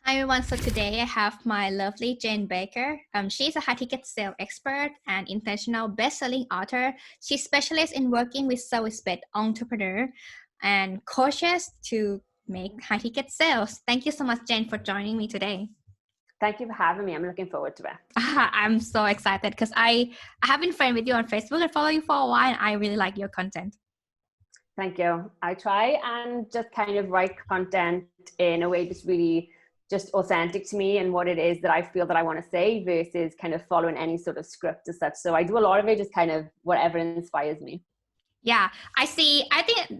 Hi everyone, so today I have my lovely Jane Baker. She's a high ticket sales expert and international best-selling author. She specializes in working with service-based entrepreneurs and coaches to make high ticket sales. Thank you so much, Jane, for joining me today. Thank you for having me. I'm looking forward to it. I'm so excited because I have been friends with you on Facebook and follow you for a while, and I really like your content. Thank you. I try and just kind of write content in a way that's really just authentic to me and what it is that I feel that I want to say versus kind of following any sort of script as such. So I do a lot of it just kind of whatever inspires me. Yeah, I think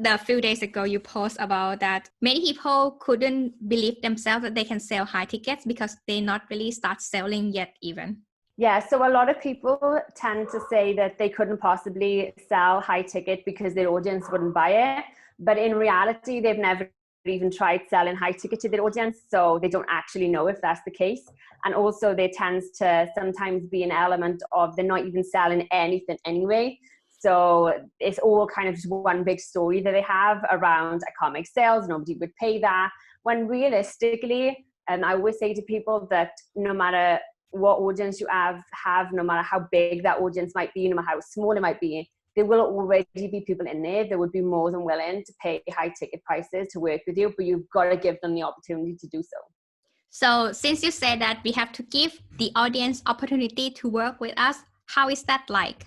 a few days ago you post about that many people couldn't believe themselves that they can sell high tickets because they not really start selling yet even. Yeah, so a lot of people tend to say that they couldn't possibly sell high ticket because their audience wouldn't buy it. But in reality, they've never even tried selling high ticket to their audience, so they don't actually know if that's the case. And also there tends to sometimes be an element of they're not even selling anything anyway. So it's all kind of just one big story that they have around I can't make sales, nobody would pay that. When realistically, and I always say to people that no matter what audience you have, no matter how big that audience might be, no matter how small it might be, there will already be people in there that would be more than willing to pay high ticket prices to work with you, but you've got to give them the opportunity to do so. So since you said that we have to give the audience opportunity to work with us, how is that like?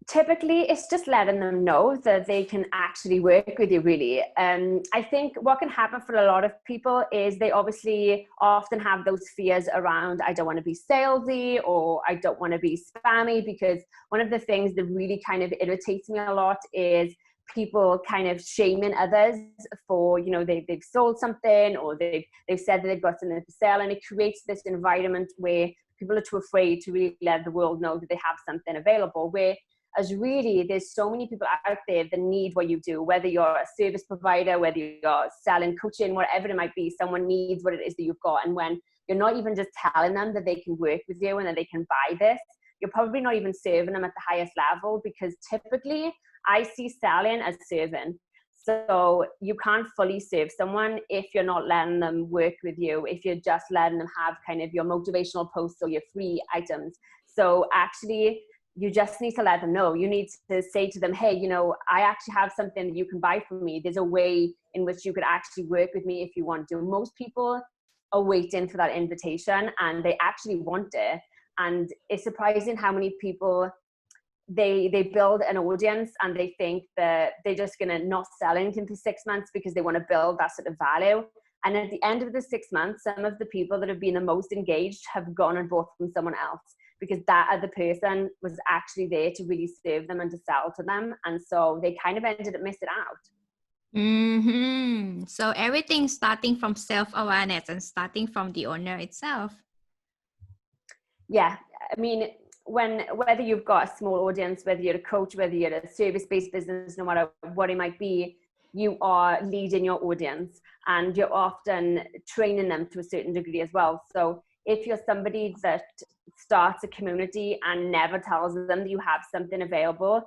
Typically, it's just letting them know that they can actually work with you, really. I think what can happen for a lot of people is they obviously often have those fears around, I don't want to be salesy or I don't want to be spammy, because one of the things that really kind of irritates me a lot is people kind of shaming others for, you know, they've sold something or they've said that they've got something to sell, and it creates this environment where people are too afraid to really let the world know that they have something available, where as really there's so many people out there that need what you do, whether you're a service provider, whether you're selling coaching, whatever it might be, someone needs what it is that you've got. And when you're not even just telling them that they can work with you and that they can buy this, you're probably not even serving them at the highest level, because typically I see selling as serving. So you can't fully serve someone if you're not letting them work with you, if you're just letting them have kind of your motivational posts or your free items. So actually, you just need to let them know. You need to say to them, hey, you know, I actually have something that you can buy from me. There's a way in which you could actually work with me if you want to. Most people are waiting for that invitation and they actually want it. And it's surprising how many people they build an audience and they think that they're just going to not sell anything for 6 months because they want to build that sort of value. And at the end of the 6 months, some of the people that have been the most engaged have gone and bought from someone else, because that other person was actually there to really serve them and to sell to them. And so they kind of ended up missing out. Mm-hmm. So everything starting from self-awareness and starting from the owner itself. Yeah. I mean, whether you've got a small audience, whether you're a coach, whether you're a service-based business, no matter what it might be, you are leading your audience and you're often training them to a certain degree as well. So if you're somebody that starts a community and never tells them that you have something available,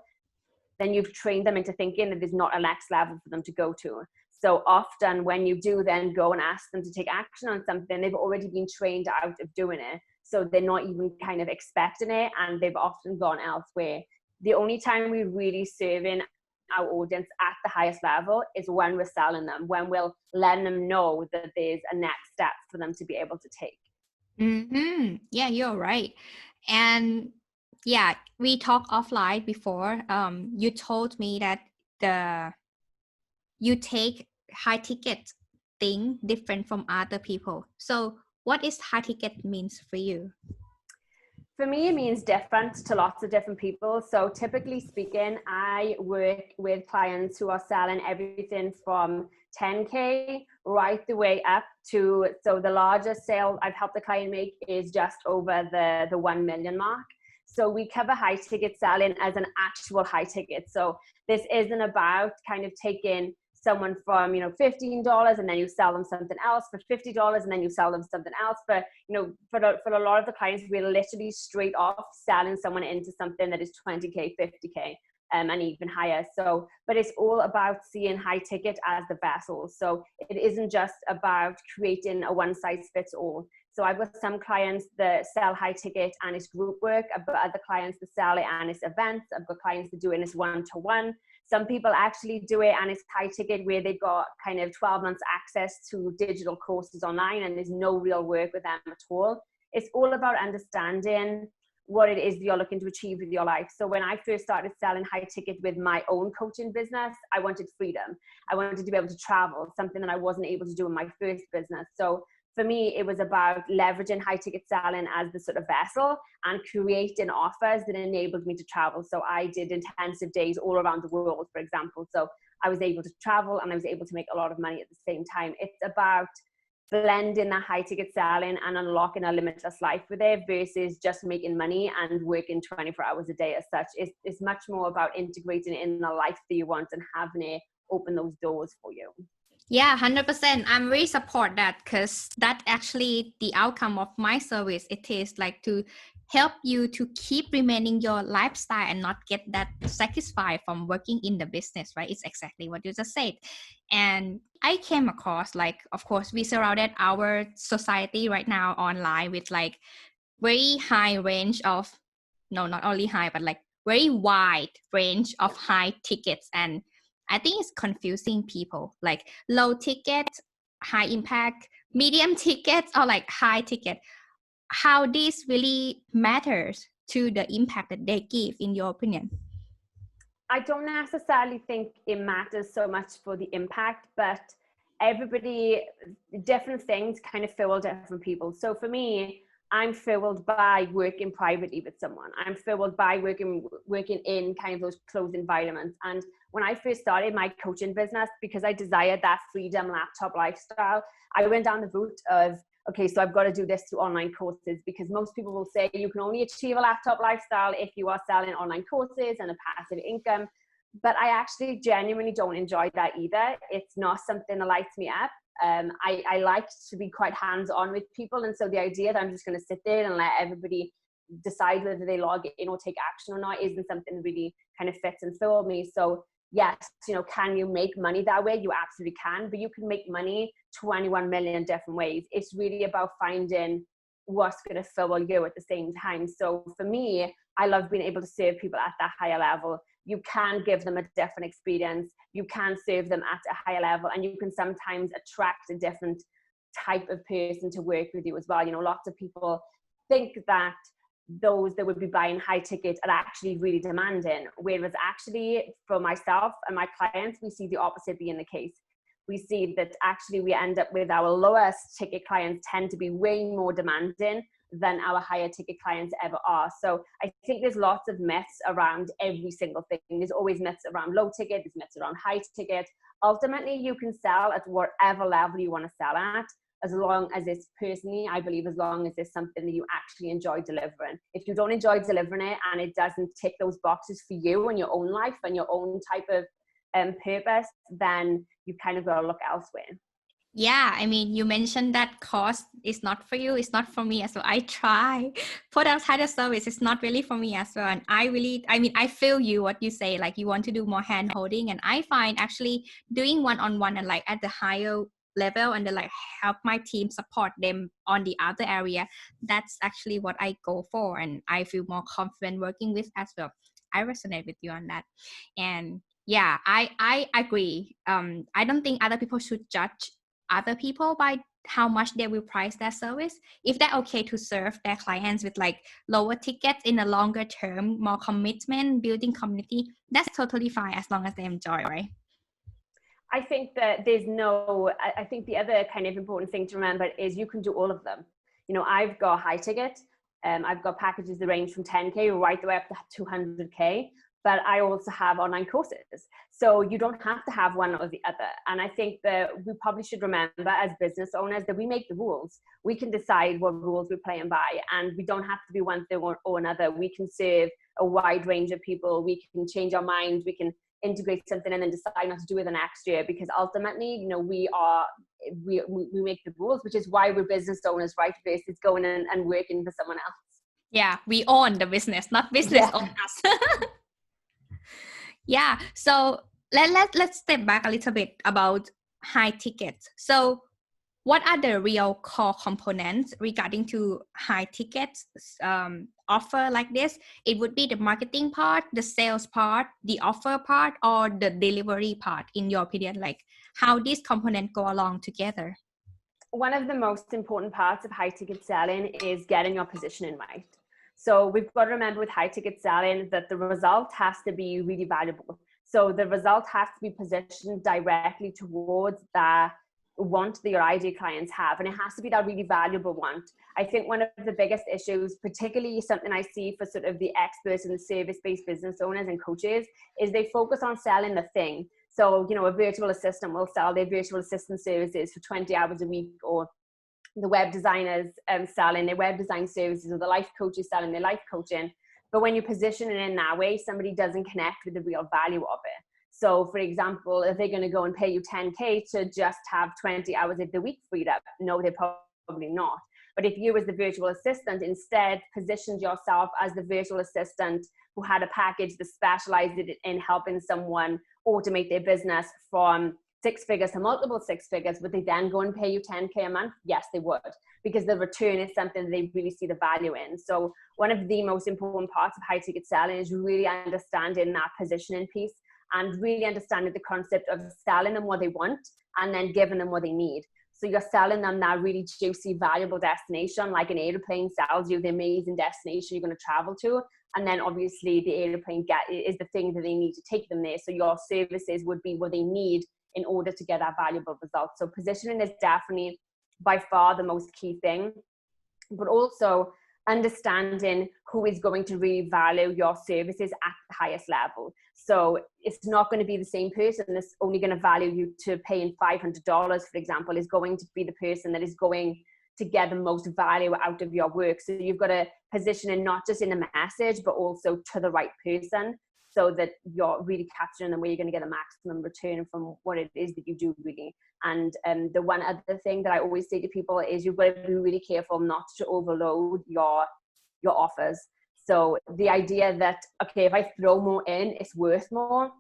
then you've trained them into thinking that there's not a next level for them to go to. So often when you do then go and ask them to take action on something, they've already been trained out of doing it. So they're not even kind of expecting it, and they've often gone elsewhere. The only time we're really serving our audience at the highest level is when we're selling them, when we're letting them know that there's a next step for them to be able to take. Mm-hmm. Yeah, you're right. And yeah, we talked offline before. You told me that you take high ticket thing different from other people. So what is high ticket means for you? For me, it means different to lots of different people. So typically speaking, I work with clients who are selling everything from 10K right the way up to, so the largest sale I've helped the client make is just over the 1 million mark. So we cover high ticket selling as an actual high ticket. So this isn't about kind of taking someone from, you know, $15 and then you sell them something else for $50 and then you sell them something else. But, you know, for a lot of the clients, we're literally straight off selling someone into something that is 20K, 50K. and even higher. So, but it's all about seeing high ticket as the vessel. So it isn't just about creating a one size fits all. So I've got some clients that sell high ticket and it's group work. I've got other clients that sell it and it's events. I've got clients that do it as one-to-one. Some people actually do it and it's high ticket where they've got kind of 12 months access to digital courses online and there's no real work with them at all. It's all about understanding what it is you're looking to achieve with your life. So when I first started selling high ticket with my own coaching business, I wanted freedom. I wanted to be able to travel, something that I wasn't able to do in my first business. So for me, it was about leveraging high ticket selling as the sort of vessel and creating offers that enabled me to travel. So I did intensive days all around the world, for example. So I was able to travel and I was able to make a lot of money at the same time. It's about blending that high ticket selling and unlocking a limitless life with it versus just making money and working 24 hours a day as such. It's much more about integrating it in the life that you want and having it open those doors for you. Yeah, 100%. I'm really support that because that actually the outcome of my service. It is like to help you to keep remaining your lifestyle and not get that satisfied from working in the business, right? It's exactly what you just said. And I came across, like, of course, we surrounded our society right now online with like very high range of, no, not only high, but like very wide range of high tickets. And I think it's confusing people, like low ticket, high impact, medium tickets, or like high ticket. How this really matters to the impact that they give, in your opinion? I don't necessarily think it matters so much for the impact, but everybody, different things kind of fuel different people. So for me, I'm fueled by working privately with someone. I'm fueled by working in kind of those closed environments. And when I first started my coaching business, because I desired that freedom laptop lifestyle, I went down the route of, okay, so I've got to do this through online courses, because most people will say you can only achieve a laptop lifestyle if you are selling online courses and a passive income. But I actually genuinely don't enjoy that either. It's not something that lights me up. I like to be quite hands-on with people. And so the idea that I'm just going to sit there and let everybody decide whether they log in or take action or not isn't something that really kind of fits and fills me. So yes, can you make money that way? You absolutely can, but you can make money 21 million different ways. It's really about finding what's going to fill you at the same time. So for me, I love being able to serve people at that higher level. You can give them a different experience. You can serve them at a higher level, and you can sometimes attract a different type of person to work with you as well. Lots of people think that those that would be buying high ticket are actually really demanding, whereas actually for myself and my clients, we see the opposite being the case. We see that actually we end up with our lowest ticket clients tend to be way more demanding than our higher ticket clients ever are. So I think there's lots of myths around every single thing. There's always myths around low ticket, there's myths around high ticket. Ultimately, you can sell at whatever level you want to sell at, as long as it's personally, I believe, as long as it's something that you actually enjoy delivering. If you don't enjoy delivering it and it doesn't tick those boxes for you and your own life and your own type of purpose, then you kind of got to look elsewhere. Yeah, I mean, you mentioned that cost is not for you, it's not for me as well. I try put outside the service, it's not really for me as well. And I feel you what you say, like you want to do more hand holding. And I find actually doing one-on-one and like at the higher level and then like help my team support them on the other area, that's actually what I go for. And I feel more confident working with as well. I resonate with you on that. And yeah, I agree. I don't think other people should judge other people by how much they will price their service. If they're okay to serve their clients with like lower tickets in a longer term, more commitment, building community, that's totally fine as long as they enjoy, right? I think that I think the other kind of important thing to remember is you can do all of them. I've got high ticket, I've got packages that range from 10K right the way up to 200K, but I also have online courses. So you don't have to have one or the other. And I think that we probably should remember as business owners that we make the rules. We can decide what rules we're playing by, and we don't have to be one thing or another. We can serve a wide range of people. We can change our minds. We can integrate something and then decide not to do it the next year, because ultimately, we make the rules, which is why we're business owners, right? Versus going in and working for someone else. Yeah, we own the business, not business own us. Yeah. So let's step back a little bit about high tickets. So what are the real core components regarding to high tickets offer like this? It would be the marketing part, the sales part, the offer part, or the delivery part, in your opinion, like how these components go along together? One of the most important parts of high ticket selling is getting your positioning right. So we've got to remember with high ticket selling that the result has to be really valuable. So the result has to be positioned directly towards the want that your ideal clients have, and it has to be that really valuable want. I think one of the biggest issues, particularly something I see for sort of the experts and the service-based business owners and coaches, is they focus on selling the thing. So, you know, a virtual assistant will sell their virtual assistant services for 20 hours a week, or the web designers selling their web design services, or the life coaches selling their life coaching. But when you position it in that way, somebody doesn't connect with the real value of it. So, for example, if they're going to go and pay you 10K to just have 20 hours of the week freed up, no, they're probably not. But if you, as the virtual assistant, instead positioned yourself as the virtual assistant who had a package that specialized in helping someone automate their business from 6 figures to multiple 6 figures, would they then go and pay you 10K a month? Yes, they would, because the return is something they really see the value in. So one of the most important parts of high ticket selling is really understanding that positioning piece, and really understanding the concept of selling them what they want and then giving them what they need. So you're selling them that really juicy, valuable destination, like an airplane sells you the amazing destination you're going to travel to. And then obviously the airplane is the thing that they need to take them there. So your services would be what they need in order to get that valuable result. So positioning is definitely by far the most key thing, but also understanding who is going to really value your services at the highest level. So it's not going to be the same person that's only going to value you to paying $500, for example, is going to be the person that is going to get the most value out of your work. So you've got to position it not just in a message, but also to the right person, so that you're really capturing them where you're going to get a maximum return from what it is that you do really. And the one other thing that I always say to people is you've got to be really careful not to overload your offers. So the idea that, okay, if I throw more in, it's worth more,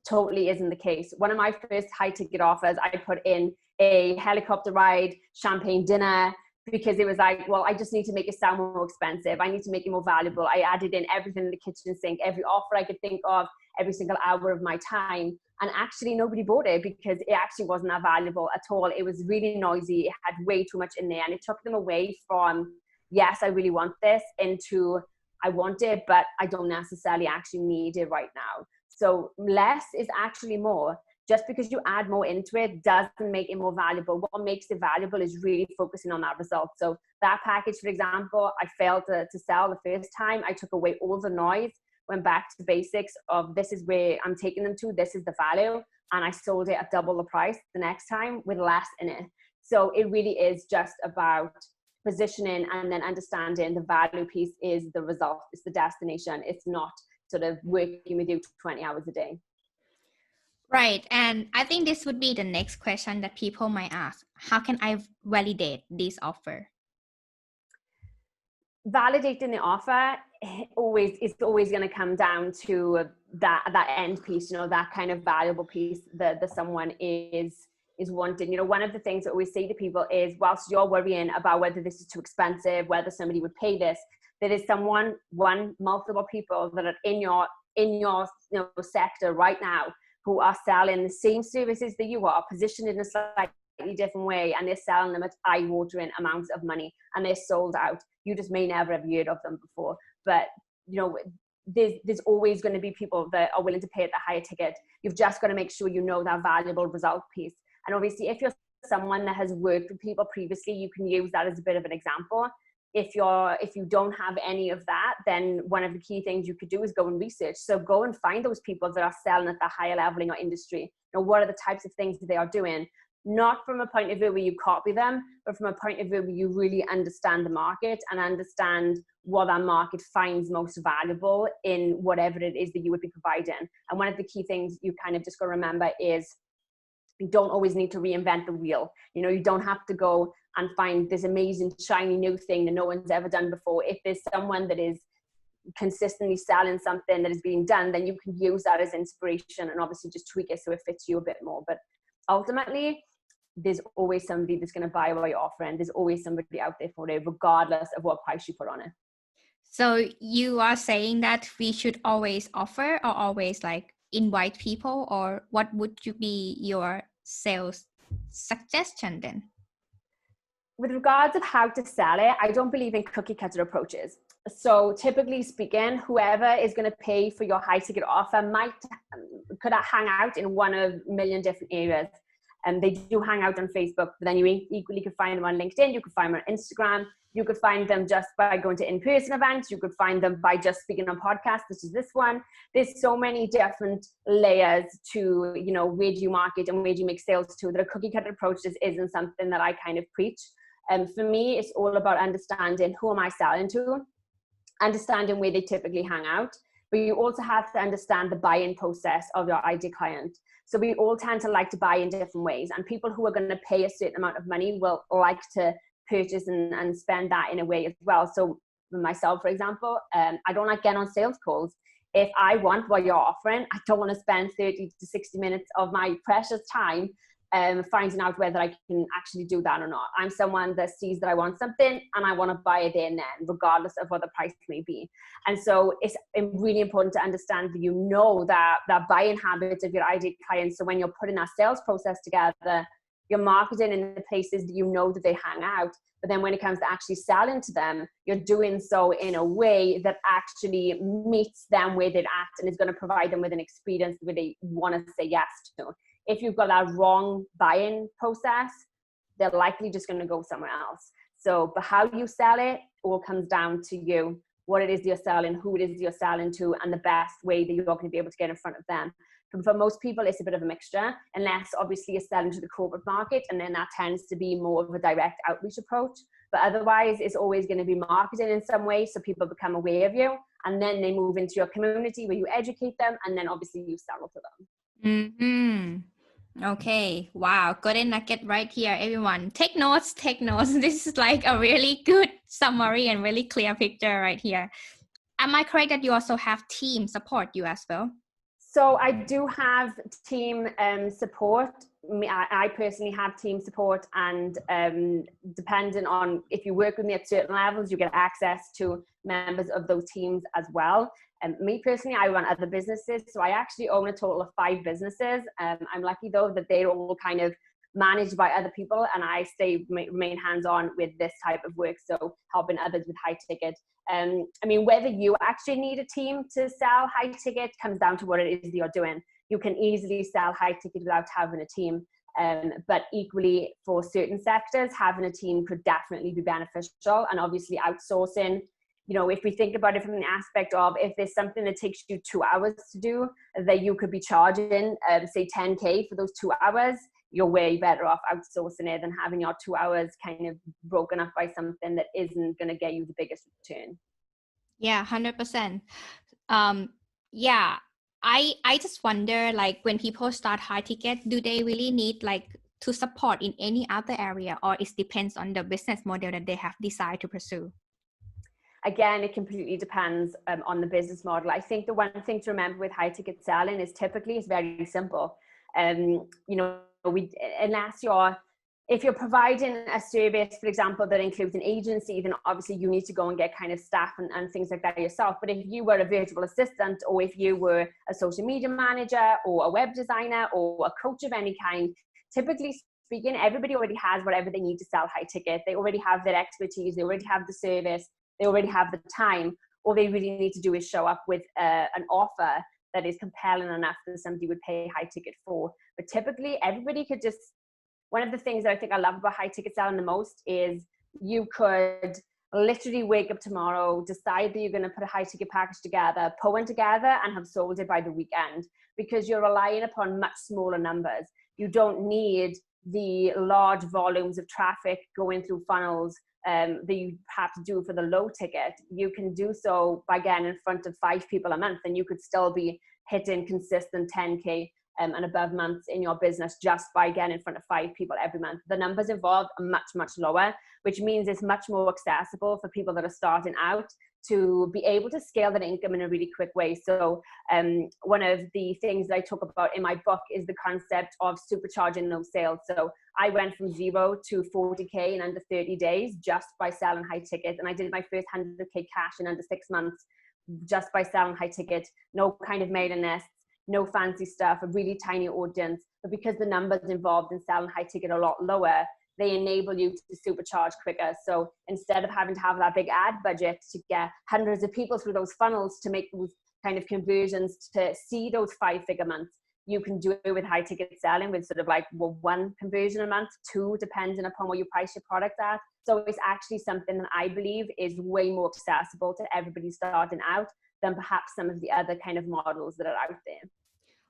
totally isn't the case. One of my first high ticket offers, I put in a helicopter ride, champagne dinner, because it was like, well, I just need to make it sound more expensive. I need to make it more valuable. I added in everything in the kitchen sink, every offer I could think of, every single hour of my time. And actually nobody bought it because it actually wasn't that valuable at all. It was really noisy. It had way too much in there. And it took them away from, yes, I really want this, into I want it, but I don't necessarily actually need it right now. So less is actually more. Just because you add more into it doesn't make it more valuable. What makes it valuable is really focusing on that result. So that package, for example, I failed to sell the first time. I took away all the noise, went back to basics of this is where I'm taking them to, this is the value, and I sold it at double the price the next time with less in it. So it really is just about positioning and then understanding the value piece is the result, it's the destination. It's not sort of working with you 20 hours a day. Right. And I think this would be the next question that people might ask. How can I validate this offer? Validating the offer is always going to come down to that end piece, you know, that kind of valuable piece that someone is wanting. You know, one of the things that I always say to people is, whilst you're worrying about whether this is too expensive, whether somebody would pay this, there is multiple people that are in your sector right now who are selling the same services that you are, positioned in a slightly different way, and they're selling them at eye-watering amounts of money, and they're sold out. You just may never have heard of them before, but you know, there's always going to be people that are willing to pay at the higher ticket. You've just got to make sure you know that valuable result piece. And obviously, if you're someone that has worked with people previously, you can use that as a bit of an example. If you don't have any of that, then one of the key things you could do is go and research. So go and find those people that are selling at the higher level in your industry. You know, what are the types of things that they are doing? Not from a point of view where you copy them, but from a point of view where you really understand the market and understand what that market finds most valuable in whatever it is that you would be providing. And one of the key things you kind of just got to remember is you don't always need to reinvent the wheel. You know, you don't have to go and find this amazing shiny new thing that no one's ever done before. If there's someone that is consistently selling something that is being done, then you can use that as inspiration and obviously just tweak it so it fits you a bit more. But ultimately, there's always somebody that's going to buy what you're offering. There's always somebody out there for it, regardless of what price you put on it. So you are saying that we should always offer or always like invite people, or what would you be your sales suggestion then? With regards of how to sell it, I don't believe in cookie cutter approaches. So typically speaking, whoever is going to pay for your high ticket offer could hang out in one of a million different areas. And they do hang out on Facebook, but then you equally could find them on LinkedIn, you could find them on Instagram, you could find them just by going to in-person events, you could find them by just speaking on podcasts, such as this one. There's so many different layers to, you know, where do you market and where do you make sales to, that a cookie cutter approach just isn't something that I kind of preach. For me, it's all about understanding who am I selling to, understanding where they typically hang out, but you also have to understand the buy-in process of your ideal client. So we all tend to like to buy in different ways, and people who are going to pay a certain amount of money will like to purchase and spend that in a way as well. So myself, for example, I don't like getting on sales calls. If I want what you're offering, I don't want to spend 30 to 60 minutes of my precious time finding out whether I can actually do that or not. I'm someone that sees that I want something and I want to buy it there and then, regardless of what the price may be. And so it's really important to understand that you know that buying habits of your ideal clients. So when you're putting that sales process together, you're marketing in the places that you know that they hang out. But then when it comes to actually selling to them, you're doing so in a way that actually meets them where they're at and is going to provide them with an experience where they want to say yes to. If you've got that wrong buy-in process, they're likely just going to go somewhere else. So, but how you sell it all comes down to you, what it is you're selling, who it is you're selling to, and the best way that you're going to be able to get in front of them. And for most people, it's a bit of a mixture, unless obviously you're selling to the corporate market, and then that tends to be more of a direct outreach approach. But otherwise, it's always going to be marketed in some way so people become aware of you, and then they move into your community where you educate them, and then obviously you sell to them. Mm-hmm. Okay. Wow. Got a nugget right here, everyone. Take notes, take notes. This is like a really good summary and really clear picture right here. Am I correct that you also have team support you as well? So I do have team support. I personally have team support, and depending on if you work with me at certain levels, you get access to members of those teams as well. Me personally, I run other businesses, so I actually own a total of 5 businesses. I'm lucky though that they're all kind of managed by other people, and I remain hands-on with this type of work, so helping others with high ticket. I mean, whether you actually need a team to sell high ticket comes down to what it is that you're doing. You can easily sell high ticket without having a team, but equally for certain sectors, having a team could definitely be beneficial. And obviously outsourcing, you know, if we think about it from the aspect of if there's something that takes you 2 hours to do, that you could be charging, say 10K for those 2 hours, you're way better off outsourcing it than having your 2 hours kind of broken up by something that isn't going to get you the biggest return. Yeah, 100%. Yeah, I just wonder, like, when people start high ticket, do they really need like to support in any other area, or it depends on the business model that they have decided to pursue? Again, it completely depends on the business model. I think the one thing to remember with high ticket selling is typically it's very simple. You know, if you're providing a service, for example, that includes an agency, then obviously you need to go and get kind of staff and things like that yourself. But if you were a virtual assistant, or if you were a social media manager or a web designer or a coach of any kind, typically speaking, everybody already has whatever they need to sell high ticket. They already have their expertise, they already have the service, they already have the time. All they really need to do is show up with an offer that is compelling enough that somebody would pay high ticket for. But typically everybody could just, one of the things that I think I love about high ticket selling the most is you could literally wake up tomorrow, decide that you're going to put a high ticket package together, pull one together, and have sold it by the weekend, because you're relying upon much smaller numbers. You don't need the large volumes of traffic going through funnels that you have to do for the low ticket. You can do so by getting in front of 5 people a month, and you could still be hitting consistent 10K and above months in your business just by getting in front of 5 people every month. The numbers involved are much, much lower, which means it's much more accessible for people that are starting out to be able to scale that income in a really quick way. So one of the things that I talk about in my book is the concept of supercharging those sales. So I went from 0 to 40K in under 30 days just by selling high ticket. And I did my first 100K cash in under 6 months just by selling high ticket, no kind of mailing lists, no fancy stuff, a really tiny audience. But because the numbers involved in selling high ticket are a lot lower, they enable you to supercharge quicker. So instead of having to have that big ad budget to get hundreds of people through those funnels to make those kind of conversions to see those 5-figure months, you can do it with high ticket selling with sort of like 1 conversion a month, 2 depending upon what you price your product at. So it's actually something that I believe is way more accessible to everybody starting out than perhaps some of the other kind of models that are out there.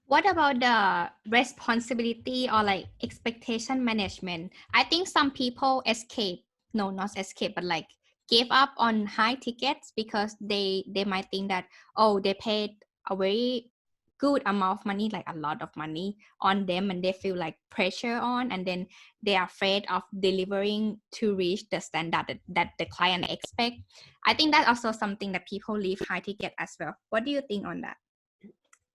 What about the responsibility or like expectation management? I think some people not escape, but like give up on high tickets because they might think that, oh, they paid a very good amount of money, like a lot of money on them, and they feel like pressure on, and then they are afraid of delivering to reach the standard that the client expect. I think that's also something that people leave high ticket as well. What do you think on that?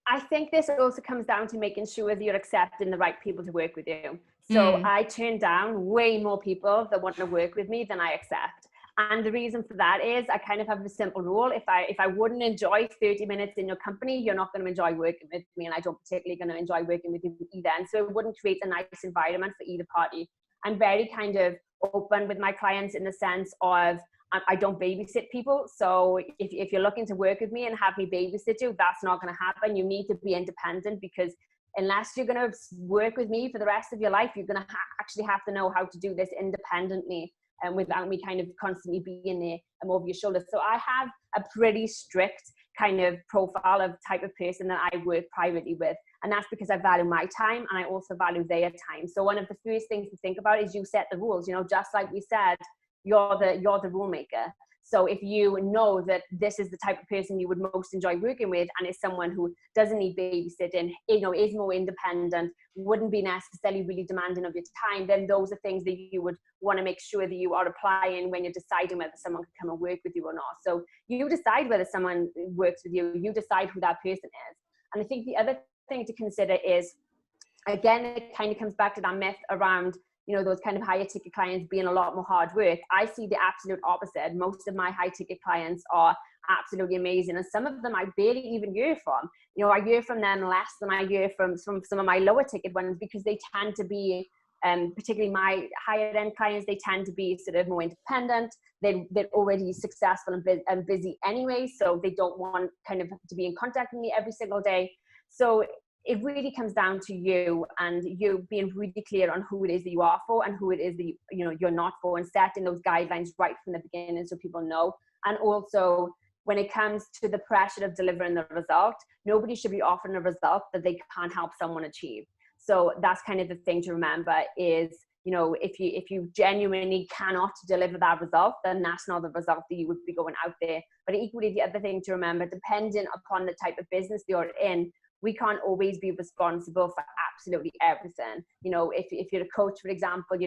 I think this also comes down to making sure that you're accepting the right people to work with you. So I turn down way more people that want to work with me than I accept. And the reason for that is I kind of have a simple rule. If I wouldn't enjoy 30 minutes in your company, you're not going to enjoy working with me. And I don't particularly going to enjoy working with you either. And so it wouldn't create a nice environment for either party. I'm very kind of open with my clients in the sense of I don't babysit people. So if you're looking to work with me and have me babysit you, that's not going to happen. You need to be independent, because unless you're going to work with me for the rest of your life, you're going to actually have to know how to do this independently and without me kind of constantly being there and over your shoulder. So I have a pretty strict kind of profile of type of person that I work privately with. And that's because I value my time and I also value their time. So one of the first things to think about is you set the rules, just like we said, you're the rule maker. So if you know that this is the type of person you would most enjoy working with, and is someone who doesn't need babysitting, is more independent, wouldn't be necessarily really demanding of your time, then those are things that you would want to make sure that you are applying when you're deciding whether someone can come and work with you or not. So you decide whether someone works with you, you decide who that person is. And I think the other thing to consider is, again, it kind of comes back to that myth around those kind of higher ticket clients being a lot more hard work. I see the absolute opposite. Most of my high ticket clients are absolutely amazing. And some of them I barely even hear from. I hear from them less than I hear from some of my lower ticket ones, because they tend to be, particularly my higher end clients, they tend to be sort of more independent. They're already successful and busy anyway. So they don't want kind of to be in contact with me every single day. So it really comes down to you and you being really clear on who it is that you are for and who it is that you're not for, and setting those guidelines right from the beginning so people know. And also, when it comes to the pressure of delivering the result, nobody should be offering a result that they can't help someone achieve. So that's kind of the thing to remember is, if you genuinely cannot deliver that result, then that's not the result that you would be going out there. But equally, the other thing to remember, depending upon the type of business you're in, we can't always be responsible for absolutely everything. If you're a coach, for example,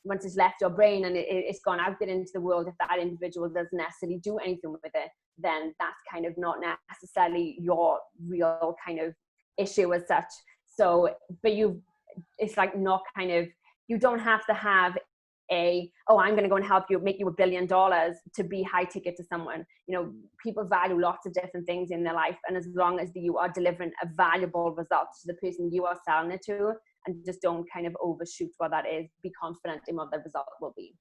once it's left your brain and it's gone out there into the world, if that individual doesn't necessarily do anything with it, then that's kind of not necessarily your real kind of issue as such. So, but it's like not kind of, you don't have to have I'm going to go and help you, make you $1 billion to be high ticket to someone. People value lots of different things in their life. And as long as you are delivering a valuable result to the person you are selling it to, and just don't kind of overshoot what that is, be confident in what the result will be.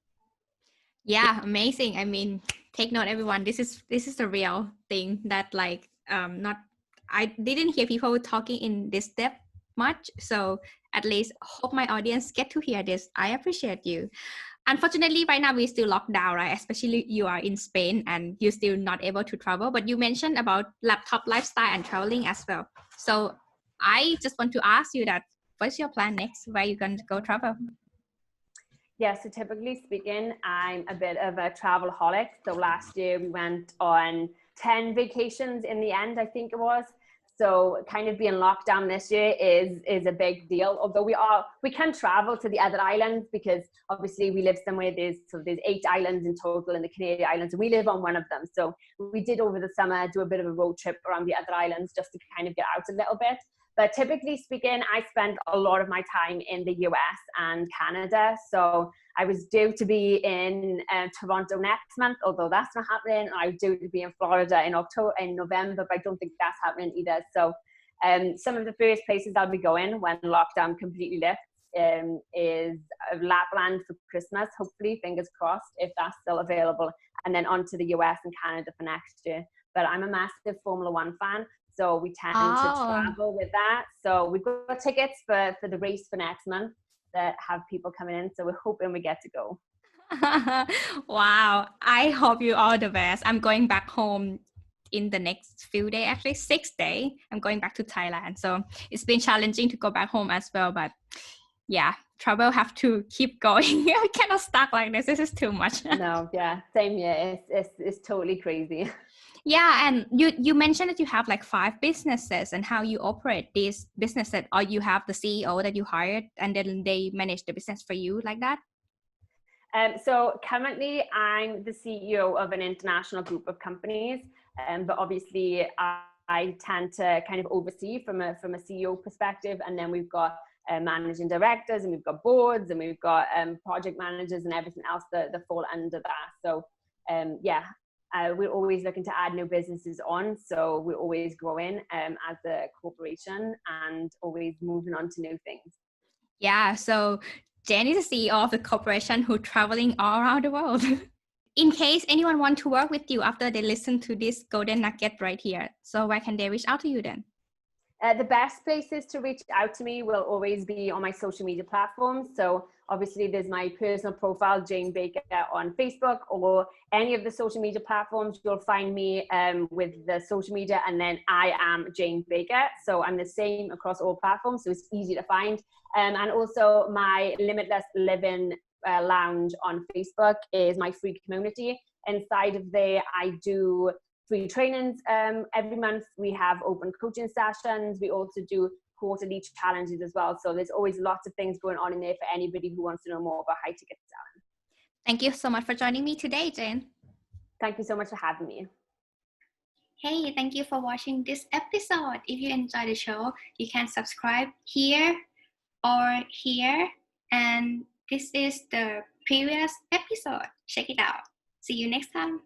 Yeah, amazing. I mean, take note, everyone. This is a real thing that I didn't hear people talking in this depth much. So at least hope my audience get to hear this. I appreciate you. Unfortunately, right now we're still locked down, right? Especially you are in Spain and you're still not able to travel. But you mentioned about laptop lifestyle and traveling as well. So I just want to ask you that, what's your plan next? Where you going to go travel? Yeah, so typically speaking, I'm a bit of a travelaholic. So last year we went on 10 vacations in the end, I think it was. So kind of being locked down this year is a big deal. Although we can travel to the other islands, because obviously we live somewhere, there's 8 islands in total in the Canary Islands, and we live on one of them. So we did over the summer do a bit of a road trip around the other islands just to kind of get out a little bit. But typically speaking, I spend a lot of my time in the US and Canada. So I was due to be in Toronto next month, although that's not happening. I was due to be in Florida in November, but I don't think that's happening either. So some of the first places I'll be going when lockdown completely lifts is Lapland for Christmas, hopefully, fingers crossed, if that's still available, and then on to the US and Canada for next year. But I'm a massive Formula One fan, so we tend to travel with that. So we've got tickets for the race for next month that have people coming in. So we're hoping we get to go. Wow. I hope you all the best. I'm going back home in the next few days, actually 6 days. I'm going back to Thailand. So it's been challenging to go back home as well. But yeah, travel have to keep going. I cannot stuck like this. This is too much. No, yeah, same here. It's totally crazy. Yeah, and you mentioned that you have like 5 businesses and how you operate these businesses, or you have the CEO that you hired and then they manage the business for you like that? So currently I'm the CEO of an international group of companies, but obviously I tend to kind of oversee from a CEO perspective, and then we've got managing directors, and we've got boards, and we've got project managers and everything else that fall under that. So we're always looking to add new businesses on. So we're always growing as a corporation and always moving on to new things. Yeah, so Jen is the CEO of the corporation who's traveling all around the world. In case anyone wants to work with you after they listen to this golden nugget right here, so where can they reach out to you then? The best places to reach out to me will always be on my social media platforms. So obviously there's my personal profile, Jane Baker, on Facebook, or any of the social media platforms. You'll find me with the social media, and then I am Jane Baker. So I'm the same across all platforms, so it's easy to find. And also my Limitless Living Lounge on Facebook is my free community. Inside of there, I do free trainings every month. We have open coaching sessions. We also do quarterly challenges as well. So there's always lots of things going on in there for anybody who wants to know more about high ticket selling. Thank you so much for joining me today, Jane. Thank you so much for having me. Hey, thank you for watching this episode. If you enjoyed the show, you can subscribe here or here. And this is the previous episode. Check it out. See you next time.